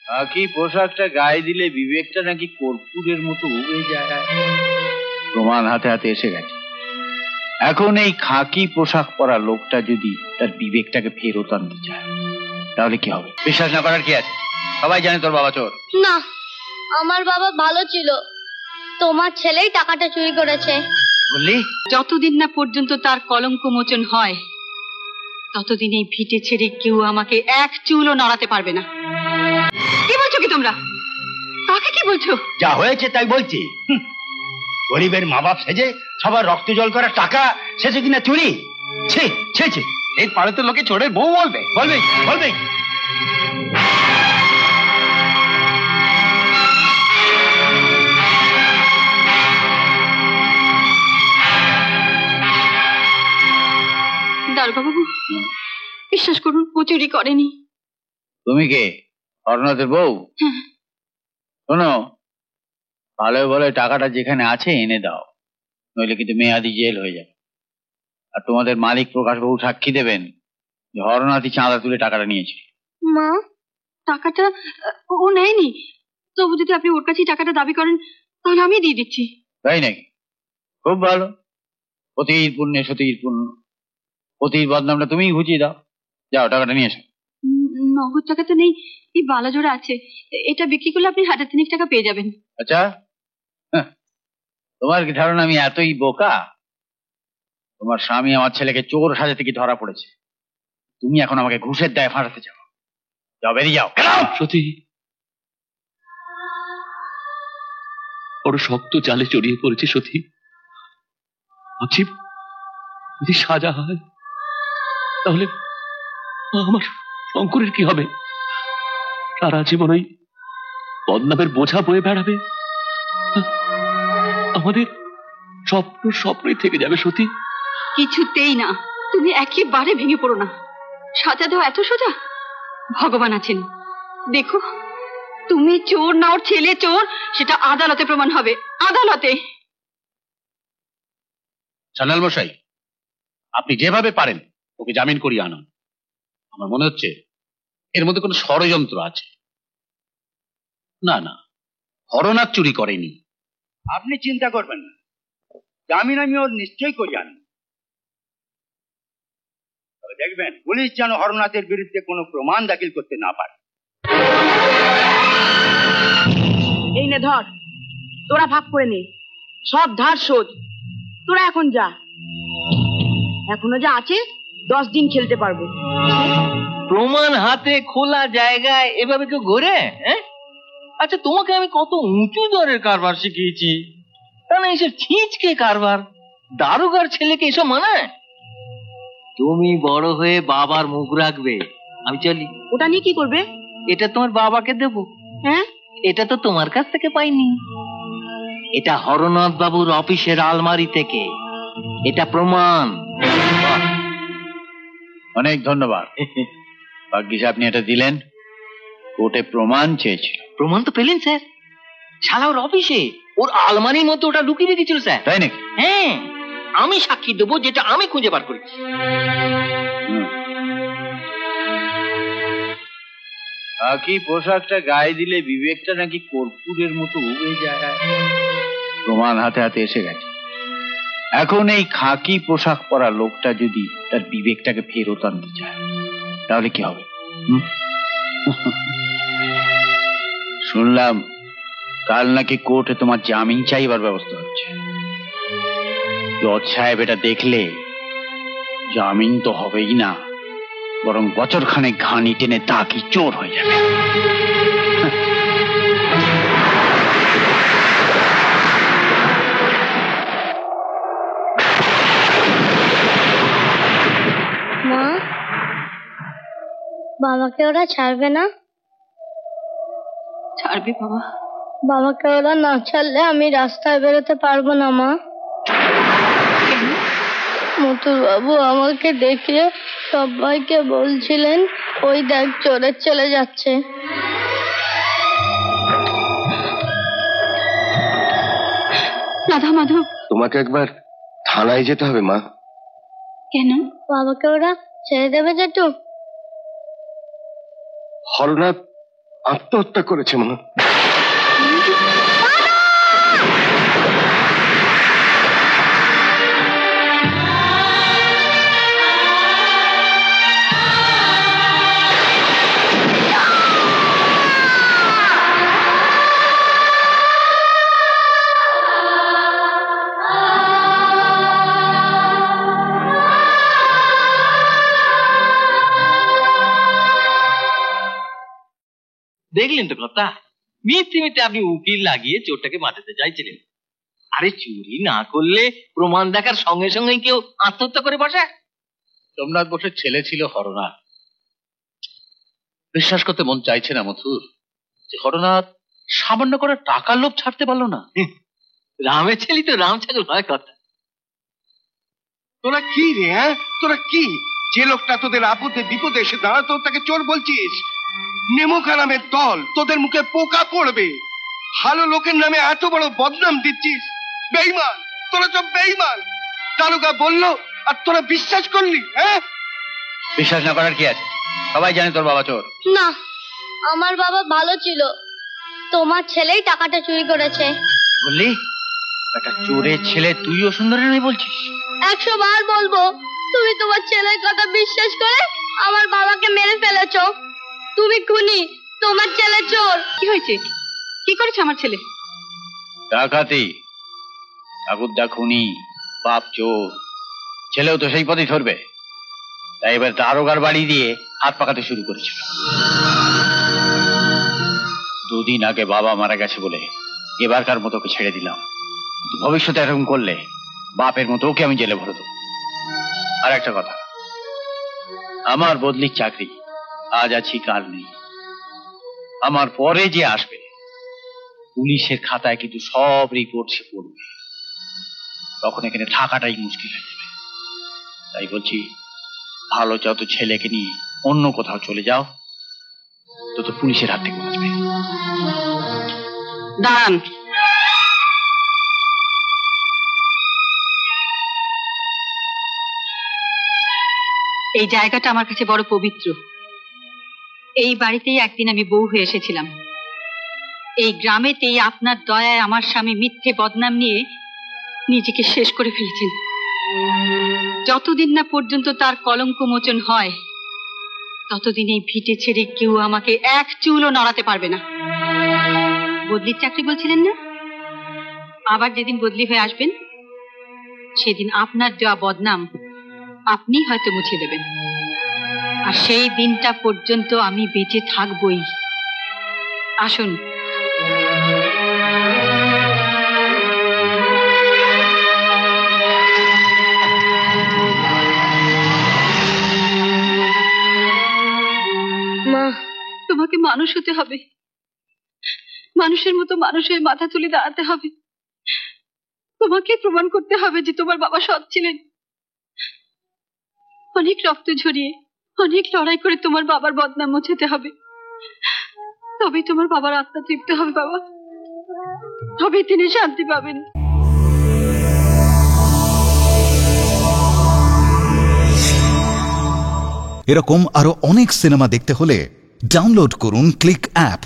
খাকি পোশাকটা গায়ে দিলে বিবেকটা নাকি কর্পূরের মতো উবে যায়। প্রমাণ হাতে হাতে এসে গেছে। এখন এই খাকি পোশাক পরা লোকটা যদি তার বিবেকটাকে ফেরত আনতে চায় তাহলে কি হবে? বিশ্বাস না করার কি আছে? সবাই জানে তোর বাবা চোর। না, আমার বাবা ভালো ছিল। তোমার ছেলেই টাকাটা চুরি করেছে। বললি? যতদিন না পর্যন্ত তার কলঙ্ক মোচন হয় ততদিন এই ভিটে ছেড়ে কেউ আমাকে এক চুলও নড়াতে পারবে না। কি বলছো কি তোমরা? কাকে কি বলছো? যা হয়েছে তাই বলছি। গরিবের মা বাপ সেজে সবার রক্ত জল করা টাকা শেষে কিনা চুরি। ছি ছি ছি, এই পাড়ে তো লোকে চোরের বউ বলবে। বলবে বলবে দারোগাবাবু, বিশ্বাস করুন, ও চুরি করেনি। তুমি কে? হরনাথের বউ? শোনো, ভালো বলে টাকাটা যেখানে আছে এনে দাও, নইলে কিন্তু মেয়াদি জেল হয়ে যাবে। আর তোমাদের মালিক প্রকাশ বাবু সাক্ষী দেবেন যে হরনাথই চাঁদা তুলে টাকাটা নিয়েছে। মা, টাকাটা ও নেয়নি। তবু যদি আপনি ওর কাছেই টাকাটা দাবি করেন তাহলে আমি দিয়ে দিচ্ছি। তাই নাকি? খুব ভালো। পতির পুণ্যে সতীর পুণ্য। পতির বদনামটা তুমিই ঘুচিয়ে দাও। যাও টাকাটা নিয়ে এসো। নগদ টাকা তো নেই, এই বালাজোড়া আছে। এটা বিক্রি করলে আপনি 3,500 টাকা পেয়ে যাবেন। আচ্ছা, তোমার কি ধারণা আমি এতই বোকা? তোমার স্বামী আমার ছেলেকে চোর সাজাতে কি ধরা পড়েছে, তুমি এখন আমাকে ঘুষের দায়ে ফাঁসাতে চাও? যাও, বেরিয়ে যাও। সত্যি বড় শক্ত জালে জড়িয়ে পড়েছে সত্যি। ভাবছি যদি সাজা হয় তাহলে আমার শঙ্করের কি হবে? সারা জীবন ওই বদনামের বোঝা বয়ে বেড়াবে। আমাদের স্বপ্নই থেকে যাবে সত্যি। কিছুতেই না, তুমি একেবারে ভেঙে পড়ো না। সাজা দেওয়া এত সোজা? ভগবান আছেন, দেখো। তুমি চোর না ওর ছেলে চোর, সেটা আদালতে প্রমাণ হবে। আদালতে। সান্যাল মশাই, আপনি যেভাবে পারেন ওকে জামিন করিয়ে আনুন। আমার মনে হচ্ছে এর মধ্যে কোনো ষড়যন্ত্র আছে। না না, হরনাথ চুরি করেনি। আপনি চিন্তা করবেন না, জামিন আমি ওর নিশ্চয়ই করিয়ে আনব। তবে দেখবেন পুলিশ যেন হরনাথের বিরুদ্ধে কোনো প্রমাণ দাখিল করতে না পারে। এই নে ধর, তোরা ভাগ করে নে, সব ধার শোধ। তোরা এখন যা, এখনো যা আছে 10 দিন খেলতে পারবো। প্রমাণ হাতে খোলা জায়গায় এভাবে কেউ ঘোরে? আচ্ছা, তোমাকে আমি কত উঁচু দরের কারবার শিখিয়েছি, তা না এসব ছিঁচকে কারবার। দারোগার ছেলেকে এসব মানায়? তুমি বড় হয়ে বাবার মুখ রাখবে। আমি চলি। ওটা নিয়ে কি করবে? এটা তোমার বাবাকে দেবো। হ্যাঁ, এটা তো তোমার কাছ থেকে পাইনি, এটা হরনাথ বাবুর অফিসের আলমারি থেকে। এটা প্রমাণ। অনেক ধন্যবাদ। ভাগ্যিস আপনি এটা দিলেন। কোর্টে প্রমাণ চেয়েছিল। প্রমাণ তো পেলেন স্যার। শালা ওর অফিসে ওর আলমারির মধ্যে ওটা লুকিয়ে রেখেছিল স্যার। তাই নাকি? হ্যাঁ, আমি সাক্ষী দেবো, যেটা আমি খুঁজে বার করেছি। খাকি পোশাকটা গায়ে দিলে বিবেকটা নাকি কর্পূরের মতো উবে যায়। প্রমাণ হাতে হাতে এসে গেছে। এখন এই খাকি পোশাক পরা লোকটা যদি তার বিবেকটাকে ফেরত আনতে চায় তাহলে কি হবে? শুনলাম কাল নাকি কোর্টে তোমার জামিন চাইবার ব্যবস্থা হচ্ছে। জজ সাহেব এটা দেখলে জামিন তো হবেই না, বরং বছরখানেক ঘানি টেনে তা কি চোর হয়ে যাবে। মা, বাবাকে ওরা ছাড়বে না? ছাড়বে বাবা। বাবাকে ওরা না ছাড়লে আমি রাস্তায় বেরোতে পারবো না মা। মতুর বাবু আমাকে দেখে সবাইকে বলছিলেন, ওই দেখ চোরের ছেলে যাচ্ছে। রাধা মাধব, তোমাকে একবার থানায় যেতে হবে মা। কেন? বাবাকে ওরা ছেড়ে দেবে জেঠু? হরনাথ আত্মহত্যা করেছে মা। দেখলেন তো কথা, মিথ্যে মিথ্যে আপনি উকিল লাগিয়ে চোরটাকে বাঁচাতে চাইছিলেন। আরে চুরি না করলে প্রমাণ দেখার সঙ্গে সঙ্গে কেউ আত্মহত্যা করে বসে? সোমনাথ বোসের ছেলে ছিল হরনাথ। বিশ্বাস করতে মন চাইছে না মথুর যে হরনাথ সামান্য করে টাকার লোভ ছাড়তে পারলো না। রামের ছেলে তো রাম ছাগল হয় কথা। তোরা কি রে? হ্যাঁ, তোরা কি? যে লোকটা তোদের আপদে বিপদে এসে দাঁড়াতো তাকে চোর বলছিস? নেমোকারামের দল, তোদের মুখে পোকা পড়বে। ভালো লোকের নামে এত বড় বদনাম দিচ্ছিস। বেঈমান, তোরা সব বেঈমান। দারোগা বললো আর তোরা বিশ্বাস করলি? হ্যাঁ, বিশ্বাস না করার কি আছে? সবাই জানে তোর বাবা চোর। না, আমার বাবা ভালো ছিল। তোমার ছেলেই টাকাটা চুরি করেছে। বললি একটা চোরের ছেলে তুইও সুন্দরী নয় বলছিস? 100 বার বলবো, তুমি তোমার ছেলের কথা বিশ্বাস করে আমার বাবাকে মেরে ফেলেছো। তুমি খুনি, তোমার ছেলে চোর। কি হয়েছে? কি করেছে আমার ছেলে? ডাকাতি, ঠাকুরদা খুনি, বাপ চোর, ছেলেও তো সেই পথেই ধরবে। তাই এবার দারোগার বাড়ি দিয়ে হাত পাকাতে শুরু করেছিল। 2 দিন আগে বাবা মারা গেছে বলে এবারকার মতো ওকে ছেড়ে দিলাম, কিন্তু ভবিষ্যতে এরকম করলে বাপের মতো ওকে আমি জেলে ভরে দেবো। আর একটা কথা, আমার বদলির চাকরি, আজ আছি কাল নেই। আমার পরে যে আসবে পুলিশের খাতায় কিন্তু সব রিপোর্ট সে পড়বে, তখন এখানে থাকাটাই মুশকিল হয়ে যাবে। তাই বলছি, ভালো যত ছেলেকে নিয়ে অন্য কোথাও চলে যাও, তত পুলিশের হাত থেকে বাঁচবে। দাঁড়ান। এই জায়গাটা আমার কাছে বড় পবিত্র। এই বাড়িতেই একদিন আমি বউ হয়ে এসেছিলাম। এই গ্রামেতেই আপনার দয়ায় আমার স্বামী মিথ্যে বদনাম নিয়ে নিজেকে শেষ করে ফেলেছেন। যতদিন না পর্যন্ত তার কলঙ্ক মোচন হয়, ততদিন এই ভিটে ছেড়ে কেউ আমাকে এক চুলও নড়াতে পারবে না। বদলির চাকরি বলছিলেন না? আবার যেদিন বদলি হয়ে আসবেন, সেদিন আপনার দেওয়া বদনাম আপনি হয়তো মুছে দেবেন। আর সেই দিনটা পর্যন্ত আমি বেঁচে থাকবই। আসুন। মা, তোমাকে মানুষ হতে হবে, মানুষের মতো মানুষের মাথা তুলে দাঁড়াতে হবে। তোমাকে প্রমাণ করতে হবে যে তোমার বাবা সৎ ছিলেন। অনেক রক্ত ঝরিয়ে, অনেক লড়াই করে তোমার বাবার বদনাম মোছাতে হবে। তবেই তোমার বাবার আত্মা তৃপ্ত হবে বাবা, তবেই তিনি শান্তি পাবেন। এরকম আরো অনেক সিনেমা দেখতে হলে ডাউনলোড করুন ক্লিক অ্যাপ।